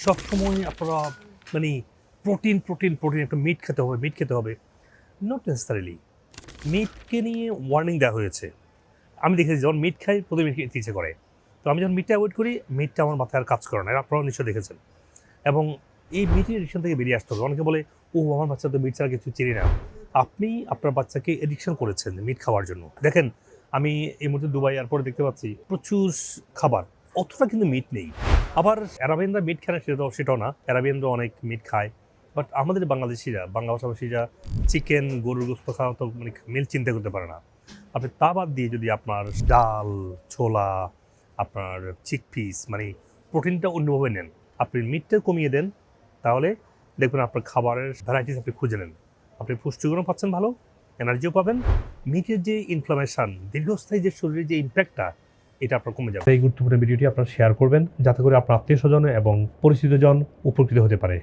সবসময় আপনারা মানে প্রোটিন প্রোটিন প্রোটিন একটা মিট খেতে হবে নট নেসেসারিলি। মিটকে নিয়ে ওয়ার্নিং দেওয়া হয়েছে। আমি দেখেছি যখন মিট খাই প্রথমে খেতে ইচ্ছে করে, তো আমি যখন মিটটা অ্যাভয়েড করি মিটটা আমার মাথায় আর কাজ করে না, আপনারাও নিশ্চয় দেখেছেন। এবং এই মিটের এডিকশন থেকে বেরিয়ে আসতে হবে। অনেকে বলে ও আমার বাচ্চা তো মিট ছাড়া কিছু চিনি না। আপনি আপনার বাচ্চাকে এডিকশন করেছেন মিট খাওয়ার জন্য। দেখেন আমি এই মুহূর্তে দুবাই এয়ারপোর্টে দেখতে পাচ্ছি প্রচুর খাবার, অতটা কিন্তু মিট নেই। আবার অ্যারাবিয়ানরা মিট খায় না সেটাও না, অ্যারাবিয়ানরা অনেক মিট খায়। বাট আমাদের বাংলাদেশিরা বাংলা ভাষাভাষীরা চিকেন গরুর গোস্ত খাওয়া তো মানে মিল চিন্তা করতে পারে না। আপনি তা বাদ দিয়ে যদি আপনার ডাল, ছোলা, আপনার চিকপিস মানে প্রোটিনটা অন্যভাবে নেন, আপনি মিটটা কমিয়ে দেন, তাহলে দেখবেন আপনার খাবারের ভ্যারাইটিস আপনি খুঁজে নেন, আপনি পুষ্টিগুণও পাচ্ছেন ভালো, এনার্জিও পাবেন। মিটের যে ইনফ্লামেশন দীর্ঘস্থায়ী যে শরীরের যে ইম্প্যাক্টটা এটা আপনার কমে যাবে। এই গুরুত্বপূর্ণ ভিডিওটি আপনারা শেয়ার করবেন যাতে করে আপনার আত্মীয় স্বজন এবং পরিচিতজন উপকৃত হতে পারে।